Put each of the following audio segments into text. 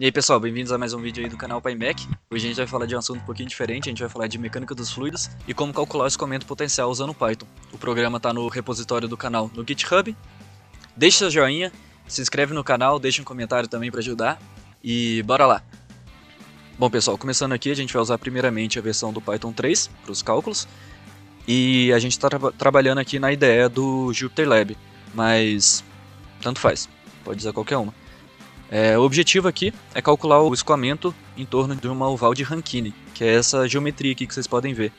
E aí pessoal, bem-vindos a mais um vídeo aí do canal PyMech. Hoje a gente vai falar de um assunto um pouquinho diferente, a gente vai falar de mecânica dos fluidos e como calcular o escoamento potencial usando Python. O programa está no repositório do canal no GitHub. Deixe seu joinha, se inscreve no canal, deixa um comentário também para ajudar e bora lá! Bom pessoal, começando aqui a gente vai usar primeiramente a versão do Python 3 para os cálculos e a gente está trabalhando aqui na IDE do JupyterLab, mas tanto faz, pode usar qualquer uma. O objetivo aqui é calcular o escoamento em torno de uma oval de Rankine, que é essa geometria aqui que vocês podem ver,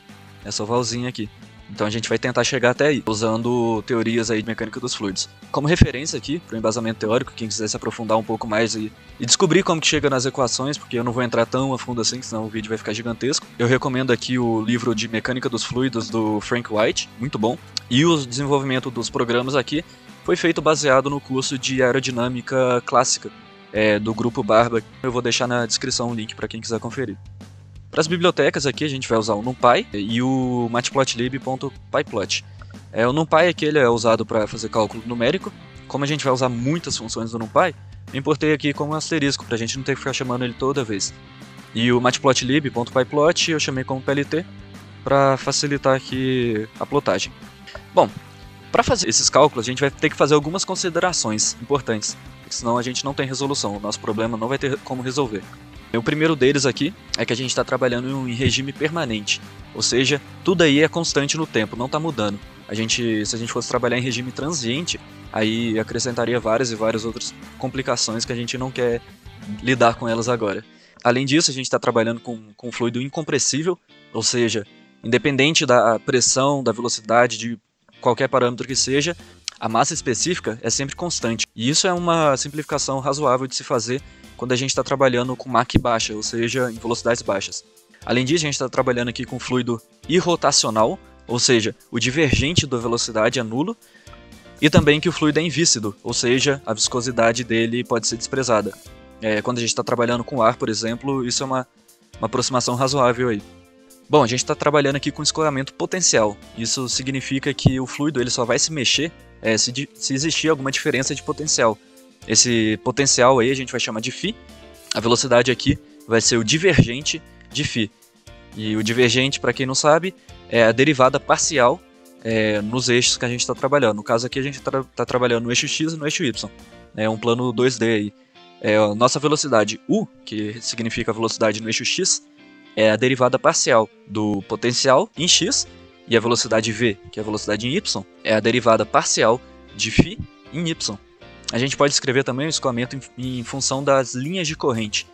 essa ovalzinha aqui. Então a gente vai tentar chegar até aí, usando teorias aí de mecânica dos fluidos. Como referência aqui, para o embasamento teórico, quem quiser se aprofundar um pouco mais e descobrir como que chega nas equações, porque eu não vou entrar tão a fundo assim, senão o vídeo vai ficar gigantesco. Eu recomendo aqui o livro de mecânica dos fluidos do Frank White, muito bom. E o desenvolvimento dos programas aqui foi feito baseado no curso de aerodinâmica clássica, do grupo Barba. Eu vou deixar na descrição o link para quem quiser conferir. Para as bibliotecas aqui a gente vai usar o NumPy e o matplotlib.pyplot. O NumPy aqui ele é usado para fazer cálculo numérico. Como a gente vai usar muitas funções do NumPy, eu importei aqui como um asterisco para a gente não ter que ficar chamando ele toda vez. E o matplotlib.pyplot eu chamei como PLT para facilitar aqui a plotagem. Bom, para fazer esses cálculos a gente vai ter que fazer algumas considerações importantes, porque senão a gente não tem resolução, o nosso problema não vai ter como resolver. O primeiro deles aqui é que a gente está trabalhando em regime permanente, ou seja, tudo aí é constante no tempo, não está mudando. Se a gente fosse trabalhar em regime transiente, aí acrescentaria várias e várias outras complicações que a gente não quer lidar com elas agora. Além disso, a gente está trabalhando com fluido incompressível, ou seja, independente da pressão, da velocidade, de qualquer parâmetro que seja, a massa específica é sempre constante. E isso é uma simplificação razoável de se fazer quando a gente está trabalhando com Mach baixa, ou seja, em velocidades baixas. Além disso, a gente está trabalhando aqui com fluido irrotacional, ou seja, o divergente da velocidade é nulo, e também que o fluido é invícido, ou seja, a viscosidade dele pode ser desprezada. Quando a gente está trabalhando com ar, por exemplo, isso é uma aproximação razoável aí. Bom, a gente está trabalhando aqui com escoamento potencial. Isso significa que o fluido ele só vai se mexer se existir alguma diferença de potencial. Esse potencial aí a gente vai chamar de φ. A velocidade aqui vai ser o divergente de φ. E o divergente, para quem não sabe, é a derivada parcial nos eixos que a gente está trabalhando. No caso aqui a gente está trabalhando no eixo x e no eixo y. É um plano 2D aí. A nossa velocidade u, que significa a velocidade no eixo x, é a derivada parcial do potencial em x, e a velocidade v, que é a velocidade em y, é a derivada parcial de φ em y. A gente pode escrever também o escoamento em função das linhas de corrente,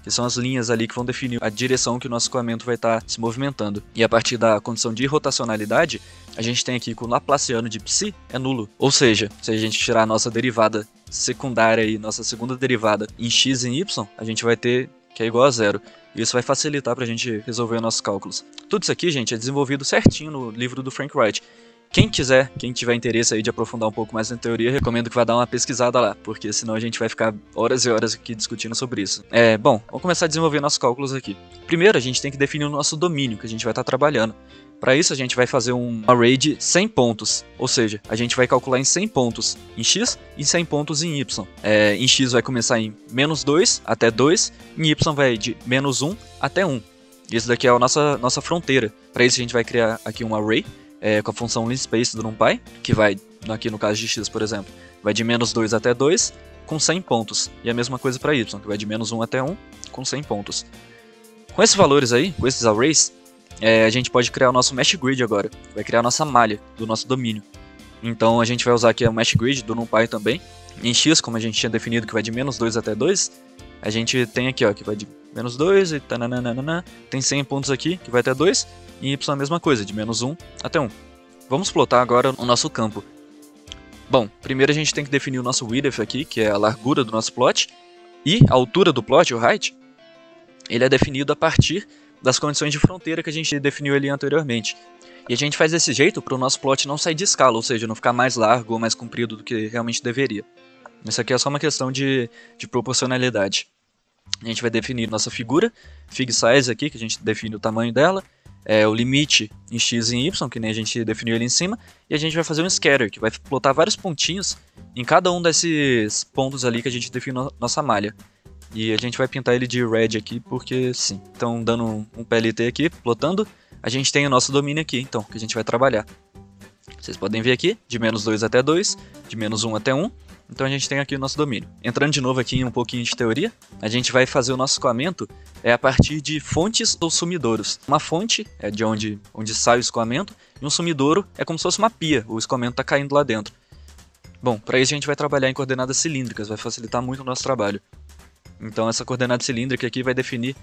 que são as linhas ali que vão definir a direção que o nosso escoamento vai estar se movimentando. E a partir da condição de irrotacionalidade, a gente tem aqui que o laplaciano de psi é nulo. Ou seja, se a gente tirar a nossa derivada secundária e nossa segunda derivada em x e em y, a gente vai ter que é igual a zero. E isso vai facilitar para a gente resolver nossos cálculos. Tudo isso aqui, gente, é desenvolvido certinho no livro do Frank Wright. Quem tiver interesse aí de aprofundar um pouco mais na teoria, recomendo que vá dar uma pesquisada lá, porque senão a gente vai ficar horas e horas aqui discutindo sobre isso. Bom, vamos começar a desenvolver nossos cálculos aqui. Primeiro, a gente tem que definir o nosso domínio que a gente vai estar trabalhando. Para isso, a gente vai fazer um array de 100 pontos, ou seja, a gente vai calcular em 100 pontos em x e 100 pontos em y. Em x vai começar em menos 2 até 2, em y vai de menos 1 até 1. Isso daqui é a nossa fronteira. Para isso, a gente vai criar aqui um array, com a função linspace do NumPy, que vai, aqui no caso de x, por exemplo, vai de menos 2 até 2, com 100 pontos. E a mesma coisa para y, que vai de menos 1 até 1, com 100 pontos. Com esses valores aí, com esses arrays, a gente pode criar o nosso mesh grid agora, vai criar a nossa malha do nosso domínio. Então a gente vai usar aqui o mesh grid do NumPy também. Em x, como a gente tinha definido que vai de menos 2 até 2, a gente tem aqui ó, que vai de menos 2 e tananana, tem 100 pontos aqui, que vai até 2, e y a mesma coisa, de menos 1 até 1. Vamos plotar agora o nosso campo. Bom, primeiro a gente tem que definir o nosso width aqui, que é a largura do nosso plot, e a altura do plot, o height, ele é definido a partir das condições de fronteira que a gente definiu ali anteriormente. E a gente faz desse jeito para o nosso plot não sair de escala, ou seja, não ficar mais largo ou mais comprido do que realmente deveria. Isso aqui é só uma questão de proporcionalidade. A gente vai definir nossa figura, fig size aqui, que a gente define o tamanho dela, o limite em x e em y, que nem a gente definiu ali em cima, e a gente vai fazer um scatter, que vai plotar vários pontinhos em cada um desses pontos ali que a gente definiu nossa malha. E a gente vai pintar ele de red aqui, porque sim. Então, dando um PLT aqui, plotando, a gente tem o nosso domínio aqui, então, que a gente vai trabalhar. Vocês podem ver aqui, de -2 até 2, de -1 até 1. Então a gente tem aqui o nosso domínio. Entrando de novo aqui em um pouquinho de teoria, a gente vai fazer o nosso escoamento a partir de fontes ou sumidouros. Uma fonte é de onde sai o escoamento, e um sumidouro é como se fosse uma pia, o escoamento está caindo lá dentro. Bom, para isso a gente vai trabalhar em coordenadas cilíndricas, vai facilitar muito o nosso trabalho. Então essa coordenada cilíndrica aqui vai definir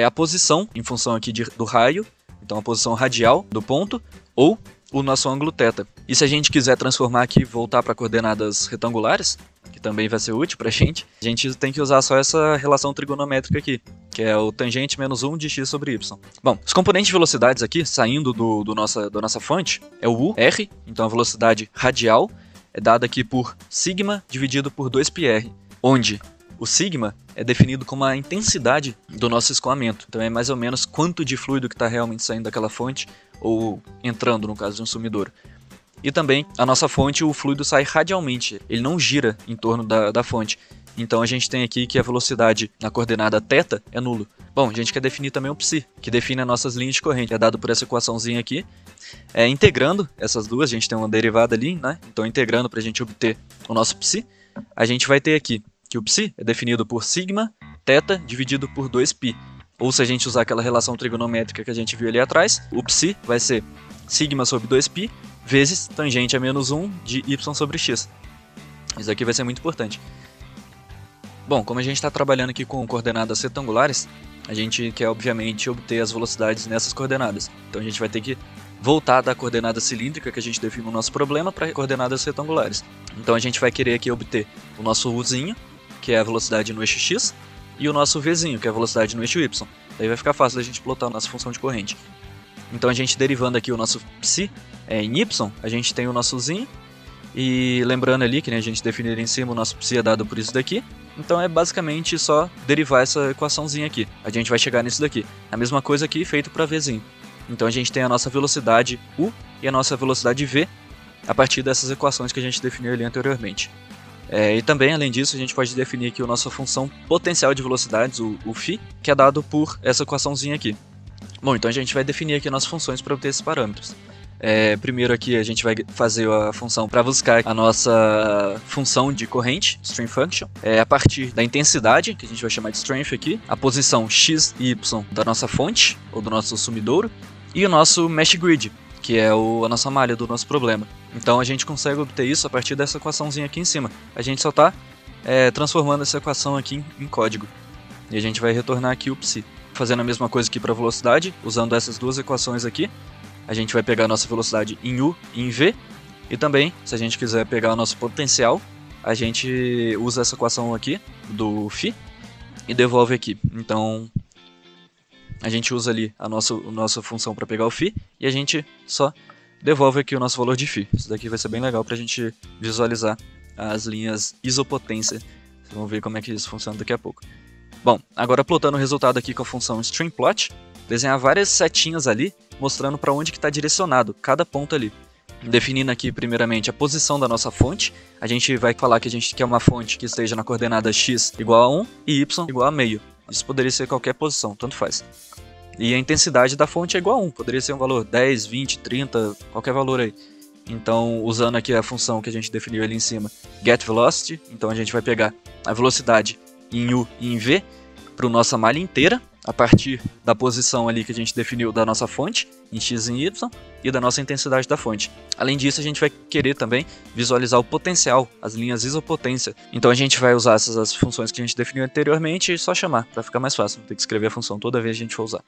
a posição em função aqui do raio, então a posição radial do ponto, ou o nosso ângulo θ. E se a gente quiser transformar aqui e voltar para coordenadas retangulares, que também vai ser útil para a gente tem que usar só essa relação trigonométrica aqui, que é o tangente menos 1 de x sobre y. Bom, os componentes de velocidades aqui, saindo da nossa fonte, é o u, r, então a velocidade radial é dada aqui por sigma dividido por 2πr, onde o sigma é definido como a intensidade do nosso escoamento. Então é mais ou menos quanto de fluido que está realmente saindo daquela fonte, ou entrando, no caso de um sumidouro. E também, a nossa fonte, o fluido sai radialmente, ele não gira em torno da fonte. Então a gente tem aqui que a velocidade na coordenada θ é nulo. Bom, a gente quer definir também o psi, que define as nossas linhas de corrente. É dado por essa equaçãozinha aqui. Integrando essas duas, a gente tem uma derivada ali, né? Então integrando para a gente obter o nosso psi, a gente vai ter aqui que o psi é definido por sigma θ dividido por 2π. Ou se a gente usar aquela relação trigonométrica que a gente viu ali atrás, o psi vai ser sigma sobre 2π vezes tangente a menos 1 de y sobre x. Isso aqui vai ser muito importante. Bom, como a gente está trabalhando aqui com coordenadas retangulares, a gente quer obviamente obter as velocidades nessas coordenadas. Então a gente vai ter que voltar da coordenada cilíndrica que a gente define no nosso problema para coordenadas retangulares. Então a gente vai querer aqui obter o nosso uzinho, que é a velocidade no eixo x, e o nosso vzinho, que é a velocidade no eixo y. Daí vai ficar fácil da gente plotar a nossa função de corrente. Então a gente derivando aqui o nosso psi em y, a gente tem o nosso uzinho, e lembrando ali que a gente definiu em cima, o nosso psi é dado por isso daqui. Então é basicamente só derivar essa equaçãozinha aqui. A gente vai chegar nisso daqui. A mesma coisa aqui feito para vzinho. Então a gente tem a nossa velocidade u e a nossa velocidade v a partir dessas equações que a gente definiu ali anteriormente. E também, além disso, a gente pode definir aqui a nossa função potencial de velocidades, o φ, que é dado por essa equaçãozinha aqui. Bom, então a gente vai definir aqui nossas funções para obter esses parâmetros. Primeiro aqui a gente vai fazer a função para buscar a nossa função de corrente, stream function, a partir da intensidade, que a gente vai chamar de strength aqui, a posição x e y da nossa fonte, ou do nosso sumidouro, e o nosso mesh grid, que é a nossa malha do nosso problema. Então a gente consegue obter isso a partir dessa equaçãozinha aqui em cima. A gente só está transformando essa equação aqui em código. E a gente vai retornar aqui o psi. Fazendo a mesma coisa aqui para a velocidade, usando essas duas equações aqui, a gente vai pegar a nossa velocidade em u e em v. E também, se a gente quiser pegar o nosso potencial, a gente usa essa equação aqui do φ e devolve aqui. Então a gente usa ali a nossa função para pegar o φ e a gente só devolve aqui o nosso valor de φ. Isso daqui vai ser bem legal para a gente visualizar as linhas isopotência. Vocês vão ver como é que isso funciona daqui a pouco. Bom, agora plotando o resultado aqui com a função stringplot, desenhar várias setinhas ali, mostrando para onde que está direcionado cada ponto ali. Definindo aqui primeiramente a posição da nossa fonte, a gente vai falar que a gente quer uma fonte que esteja na coordenada x igual a 1 e y igual a meio. Isso poderia ser qualquer posição, tanto faz. E a intensidade da fonte é igual a 1, poderia ser um valor 10, 20, 30, qualquer valor aí. Então, usando aqui a função que a gente definiu ali em cima, getVelocity, então a gente vai pegar a velocidade em u e em v para a nossa malha inteira, a partir da posição ali que a gente definiu da nossa fonte, em x e em y, e da nossa intensidade da fonte. Além disso, a gente vai querer também visualizar o potencial, as linhas isopotência. Então a gente vai usar essas funções que a gente definiu anteriormente e só chamar, para ficar mais fácil, não ter que escrever a função toda vez que a gente for usar.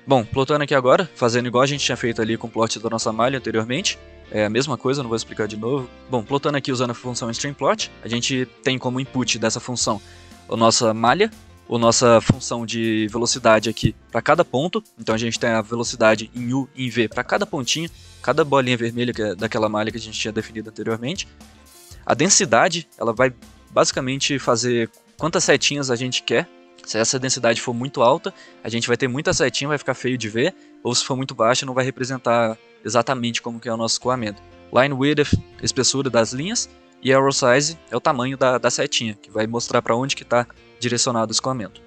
Bom, plotando aqui agora, fazendo igual a gente tinha feito ali com o plot da nossa malha anteriormente, é a mesma coisa, não vou explicar de novo. Bom, plotando aqui usando a função stringplot, a gente tem como input dessa função a nossa malha, a nossa função de velocidade aqui para cada ponto. Então a gente tem a velocidade em u e em v para cada pontinho, cada bolinha vermelha que é daquela malha que a gente tinha definido anteriormente. A densidade, ela vai basicamente fazer quantas setinhas a gente quer. Se essa densidade for muito alta, a gente vai ter muita setinha, vai ficar feio de ver, ou se for muito baixa, não vai representar exatamente como que é o nosso escoamento. Line width, espessura das linhas, e arrow size é o tamanho da setinha, que vai mostrar para onde que está direcionado ao escoamento.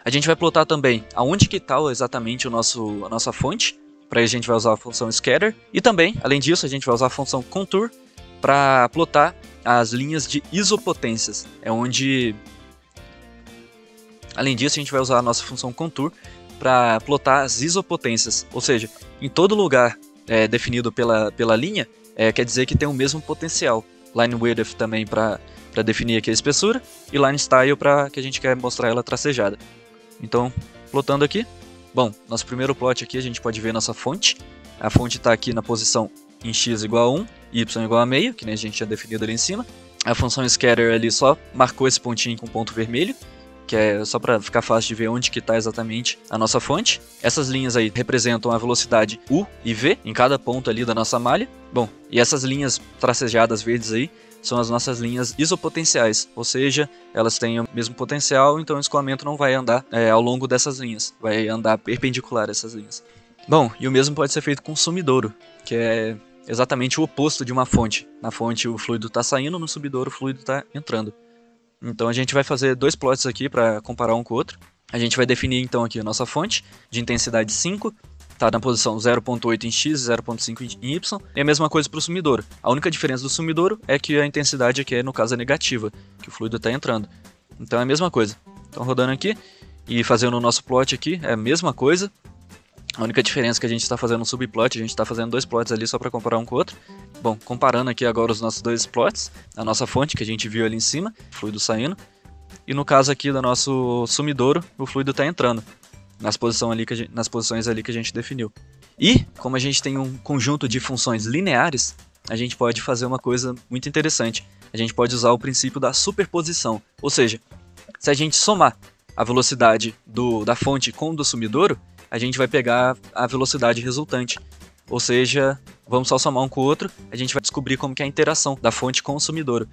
A gente vai plotar também aonde que está exatamente a nossa fonte. Para isso a gente vai usar a função scatter. E também, além disso, a gente vai usar a função contour para plotar as linhas de isopotências. Além disso, a gente vai usar a nossa função contour para plotar as isopotências. Ou seja, em todo lugar definido pela linha, quer dizer que tem o mesmo potencial. Line width também para definir aqui a espessura. E line style para que a gente quer mostrar ela tracejada. Então, plotando aqui. Bom, nosso primeiro plot aqui a gente pode ver nossa fonte. A fonte está aqui na posição em x igual a 1, y igual a meio, que nem a gente tinha definido ali em cima. A função scatter ali só marcou esse pontinho com ponto vermelho, que é só para ficar fácil de ver onde que está exatamente a nossa fonte. Essas linhas aí representam a velocidade U e V em cada ponto ali da nossa malha. Bom, e essas linhas tracejadas verdes aí são as nossas linhas isopotenciais, ou seja, elas têm o mesmo potencial, então o escoamento não vai andar ao longo dessas linhas, vai andar perpendicular a essas linhas. Bom, e o mesmo pode ser feito com o sumidouro, que é exatamente o oposto de uma fonte. Na fonte o fluido está saindo, no sumidouro o fluido está entrando. Então a gente vai fazer dois plots aqui para comparar um com o outro. A gente vai definir então aqui a nossa fonte de intensidade 5, está na posição 0.8 em x e 0.5 em y, e a mesma coisa para o sumidouro. A única diferença do sumidouro é que a intensidade aqui no caso é negativa, que o fluido está entrando. Então é a mesma coisa. Então rodando aqui e fazendo o nosso plot aqui é a mesma coisa. A única diferença é que a gente está fazendo um subplot, a gente está fazendo dois plots ali só para comparar um com o outro. Bom, comparando aqui agora os nossos dois plots, a nossa fonte que a gente viu ali em cima, fluido saindo, e no caso aqui do nosso sumidouro, o fluido está entrando nas posições ali que a gente definiu. E, como a gente tem um conjunto de funções lineares, a gente pode fazer uma coisa muito interessante. A gente pode usar o princípio da superposição, ou seja, se a gente somar a velocidade da fonte com o do sumidouro, a gente vai pegar a velocidade resultante. Ou seja, vamos só somar um com o outro, a gente vai descobrir como que é a interação da fonte com o sumidouro.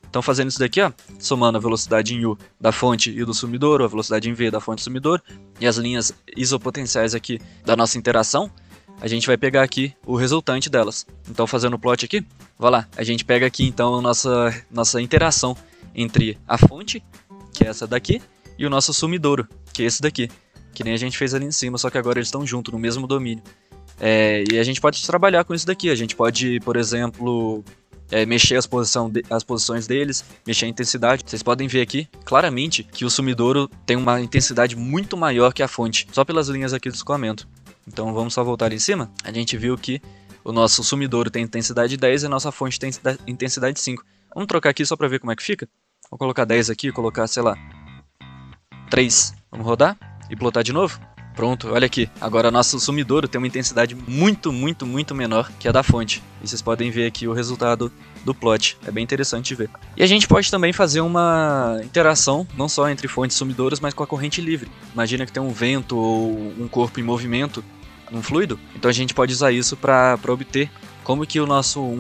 Então fazendo isso daqui, ó, somando a velocidade em U da fonte e do sumidouro, a velocidade em V da fonte e do sumidouro, e as linhas isopotenciais aqui da nossa interação, a gente vai pegar aqui o resultante delas. Então fazendo o plot aqui, vai lá, a gente pega aqui então a nossa interação entre a fonte, que é essa daqui, e o nosso sumidouro, que é esse daqui. Que nem a gente fez ali em cima, só que agora eles estão juntos, no mesmo domínio. E a gente pode trabalhar com isso daqui. A gente pode, por exemplo, mexer as posições deles, mexer a intensidade. Vocês podem ver aqui, claramente, que o sumidouro tem uma intensidade muito maior que a fonte, só pelas linhas aqui do escoamento. Então vamos só voltar ali em cima. A gente viu que o nosso sumidouro tem intensidade 10 e a nossa fonte tem intensidade 5. Vamos trocar aqui só para ver como é que fica. Vou colocar 10 aqui, colocar, sei lá, 3. Vamos rodar e plotar de novo. Pronto, olha aqui. Agora nosso sumidouro tem uma intensidade muito menor que a da fonte. E vocês podem ver aqui o resultado do plot. É bem interessante de ver. E a gente pode também fazer uma interação, não só entre fontes e sumidouros, mas com a corrente livre. Imagina que tem um vento ou um corpo em movimento num fluido. Então a gente pode usar isso para obter como que um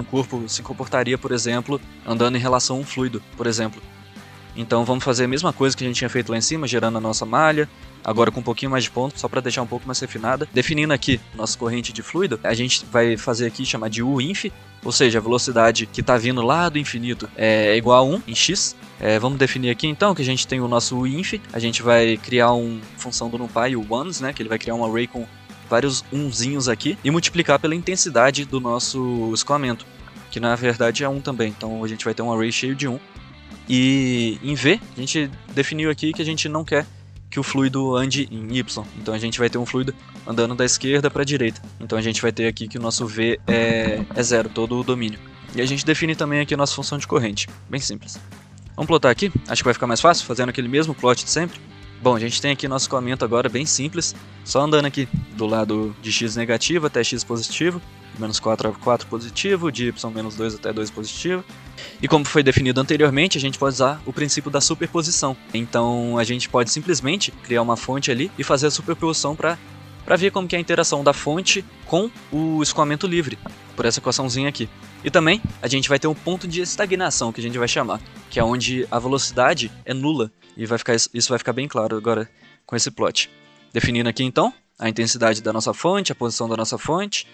corpo se comportaria, por exemplo, andando em relação a um fluido, por exemplo. Então vamos fazer a mesma coisa que a gente tinha feito lá em cima, gerando a nossa malha, agora com um pouquinho mais de ponto, só para deixar um pouco mais refinada. Definindo aqui nossa corrente de fluido, a gente vai fazer aqui, chamar de U_inf, ou seja, a velocidade que está vindo lá do infinito é igual a 1 em x. Vamos definir aqui então que a gente tem o nosso U_inf, a gente vai criar uma função do NumPy, o ones, né, que ele vai criar um array com vários unzinhos aqui, e multiplicar pela intensidade do nosso escoamento, que na verdade é 1 também, então a gente vai ter um array cheio de 1. E em V, a gente definiu aqui que a gente não quer que o fluido ande em Y. Então a gente vai ter um fluido andando da esquerda para a direita. Então a gente vai ter aqui que o nosso V é 0, todo o domínio. E a gente define também aqui a nossa função de corrente. Bem simples. Vamos plotar aqui? Acho que vai ficar mais fácil, fazendo aquele mesmo plot de sempre. Bom, a gente tem aqui nosso escoamento agora bem simples. Só andando aqui do lado de x negativo até x positivo. Menos 4 a 4 positivo, de y menos 2 até 2 positivo. E como foi definido anteriormente, a gente pode usar o princípio da superposição. Então a gente pode simplesmente criar uma fonte ali e fazer a superposição para ver como que é a interação da fonte com o escoamento livre, por essa equaçãozinha aqui. E também a gente vai ter um ponto de estagnação, que a gente vai chamar, que é onde a velocidade é nula. E isso vai ficar bem claro agora com esse plot. Definindo aqui então a intensidade da nossa fonte, a posição da nossa fonte,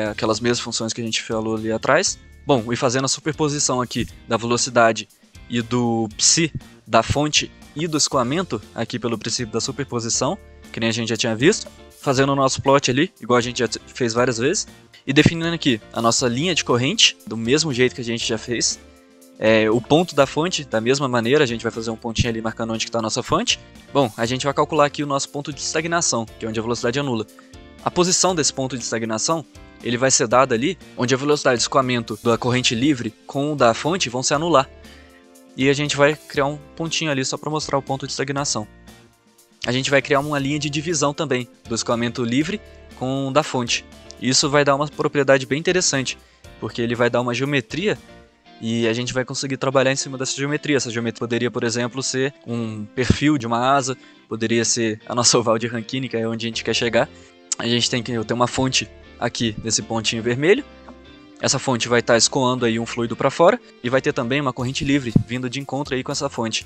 aquelas mesmas funções que a gente falou ali atrás. Bom, e fazendo a superposição aqui da velocidade e do psi da fonte e do escoamento, aqui pelo princípio da superposição, que nem a gente já tinha visto, fazendo o nosso plot ali, igual a gente já fez várias vezes, e definindo aqui a nossa linha de corrente, do mesmo jeito que a gente já fez, o ponto da fonte, da mesma maneira, a gente vai fazer um pontinho ali marcando onde está a nossa fonte. Bom, a gente vai calcular aqui o nosso ponto de estagnação, que é onde a velocidade é nula. A posição desse ponto de estagnação, ele vai ser dado ali, onde a velocidade de escoamento da corrente livre com o da fonte vão se anular. E a gente vai criar um pontinho ali só para mostrar o ponto de estagnação. A gente vai criar uma linha de divisão também, do escoamento livre com o da fonte. Isso vai dar uma propriedade bem interessante, porque ele vai dar uma geometria e a gente vai conseguir trabalhar em cima dessa geometria. Essa geometria poderia, por exemplo, ser um perfil de uma asa, poderia ser a nossa oval de Rankine, que é onde a gente quer chegar. A gente tem que ter uma fonte aqui nesse pontinho vermelho. Essa fonte vai estar escoando aí um fluido para fora e vai ter também uma corrente livre vindo de encontro aí com essa fonte.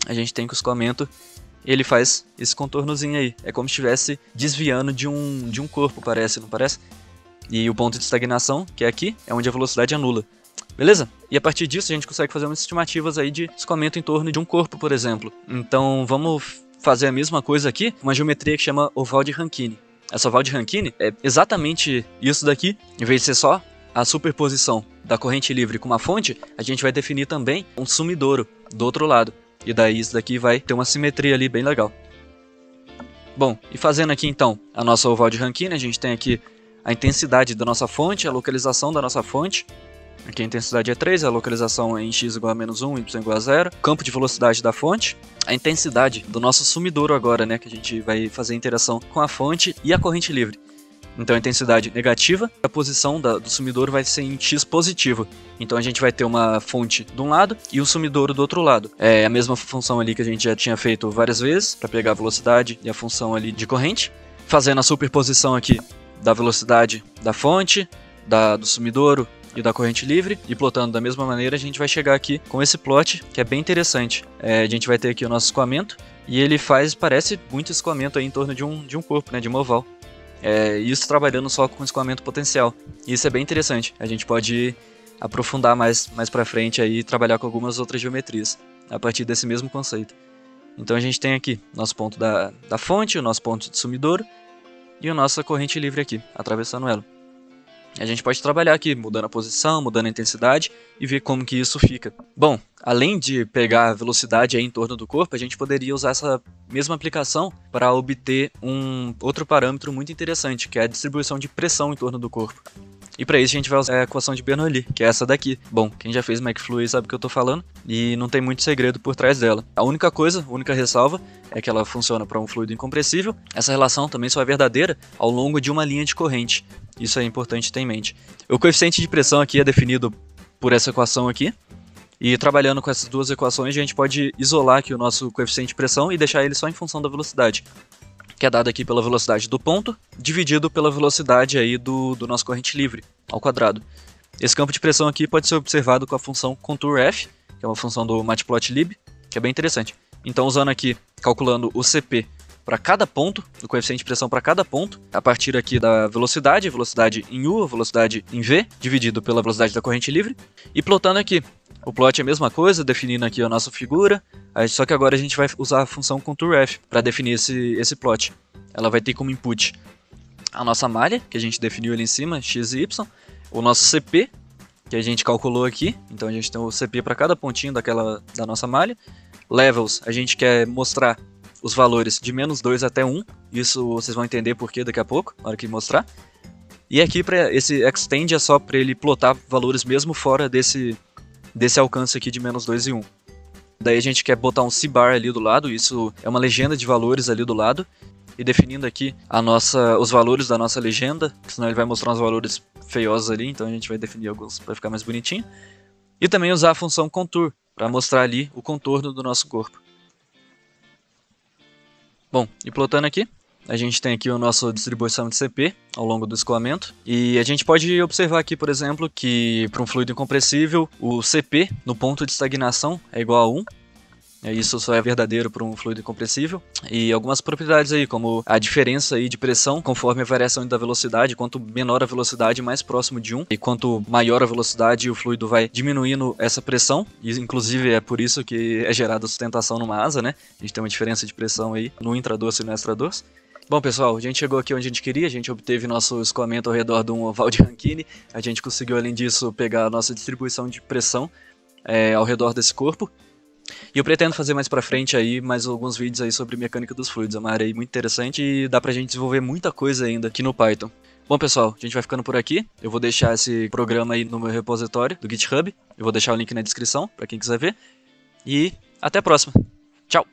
A gente tem que o escoamento, ele faz esse contornozinho aí. É como se estivesse desviando de um corpo, parece, não parece? E o ponto de estagnação, que é aqui, é onde a velocidade é nula. Beleza? E a partir disso a gente consegue fazer umas estimativas aí de escoamento em torno de um corpo, por exemplo. Então vamos fazer a mesma coisa aqui, uma geometria que chama oval de Rankine. Essa oval de Rankine é exatamente isso daqui, em vez de ser só a superposição da corrente livre com uma fonte, a gente vai definir também um sumidouro do outro lado. E daí isso daqui vai ter uma simetria ali bem legal. Bom, e fazendo aqui então a nossa oval de Rankine, a gente tem aqui a intensidade da nossa fonte, a localização da nossa fonte. Aqui a intensidade é 3, a localização é em x igual a menos 1, y igual a 0. Campo de velocidade da fonte. A intensidade do nosso sumidouro agora, né, que a gente vai fazer a interação com a fonte e a corrente livre. Então a intensidade negativa, a posição do sumidouro vai ser em x positivo. Então a gente vai ter uma fonte de um lado e um sumidouro do outro lado. É a mesma função ali que a gente já tinha feito várias vezes, para pegar a velocidade e a função ali de corrente. Fazendo a superposição aqui da velocidade da fonte, do sumidouro e da corrente livre, e plotando da mesma maneira, a gente vai chegar aqui com esse plot, que é bem interessante. A gente vai ter aqui o nosso escoamento, e ele parece muito escoamento aí em torno de um corpo, né, de uma oval. Isso trabalhando só com escoamento potencial. E isso é bem interessante. A gente pode aprofundar mais pra frente aí e trabalhar com algumas outras geometrias, a partir desse mesmo conceito. Então a gente tem aqui nosso ponto da fonte, o nosso ponto de sumidouro, e a nossa corrente livre aqui, atravessando ela. A gente pode trabalhar aqui, mudando a posição, mudando a intensidade e ver como que isso fica. Bom, além de pegar a velocidade aí em torno do corpo, a gente poderia usar essa mesma aplicação para obter um outro parâmetro muito interessante, que é a distribuição de pressão em torno do corpo. E para isso a gente vai usar a equação de Bernoulli, que é essa daqui. Bom, quem já fez McFluid sabe o que eu estou falando, e não tem muito segredo por trás dela. A única ressalva, é que ela funciona para um fluido incompressível. Essa relação também só é verdadeira ao longo de uma linha de corrente. Isso é importante ter em mente. O coeficiente de pressão aqui é definido por essa equação aqui. E trabalhando com essas duas equações, a gente pode isolar aqui o nosso coeficiente de pressão e deixar ele só em função da velocidade, que é dado aqui pela velocidade do ponto, dividido pela velocidade aí do nosso corrente livre, ao quadrado. Esse campo de pressão aqui pode ser observado com a função contour_f, que é uma função do matplotlib, que é bem interessante. Então, usando aqui, calculando o CP para cada ponto, o coeficiente de pressão para cada ponto, a partir aqui da velocidade em U, a velocidade em V, dividido pela velocidade da corrente livre, e plotando aqui. O plot é a mesma coisa, definindo aqui a nossa figura, só que agora a gente vai usar a função contour_f para definir esse plot. Ela vai ter como input a nossa malha, que a gente definiu ali em cima, x e y, o nosso CP, que a gente calculou aqui, então a gente tem o CP para cada pontinho da nossa malha. Levels, a gente quer mostrar os valores de -2 até 1, isso vocês vão entender por quê daqui a pouco, na hora que mostrar. E aqui esse extend é só para ele plotar valores mesmo fora desse alcance aqui de -2 e 1. Daí a gente quer botar um C-bar ali do lado, isso é uma legenda de valores ali do lado, e definindo aqui os valores da nossa legenda, senão ele vai mostrar uns valores feiosos ali, então a gente vai definir alguns para ficar mais bonitinho. E também usar a função contour, para mostrar ali o contorno do nosso corpo. Bom, e plotando aqui, a gente tem aqui a nossa distribuição de CP ao longo do escoamento. E a gente pode observar aqui, por exemplo, que para um fluido incompressível, o CP no ponto de estagnação é igual a 1. Isso só é verdadeiro para um fluido incompressível. E algumas propriedades aí, como a diferença aí de pressão conforme a variação da velocidade. Quanto menor a velocidade, mais próximo de 1. E quanto maior a velocidade, o fluido vai diminuindo essa pressão. E inclusive é por isso que é gerada sustentação numa asa, né? A gente tem uma diferença de pressão aí no intradorso e no extradorso. Bom, pessoal, a gente chegou aqui onde a gente queria, a gente obteve nosso escoamento ao redor de um oval de Rankine. A gente conseguiu, além disso, pegar a nossa distribuição de pressão ao redor desse corpo. E eu pretendo fazer mais pra frente aí mais alguns vídeos aí sobre mecânica dos fluidos. É uma área aí muito interessante e dá pra gente desenvolver muita coisa ainda aqui no Python. Bom, pessoal, a gente vai ficando por aqui. Eu vou deixar esse programa aí no meu repositório do GitHub. Eu vou deixar o link na descrição pra quem quiser ver. E até a próxima. Tchau!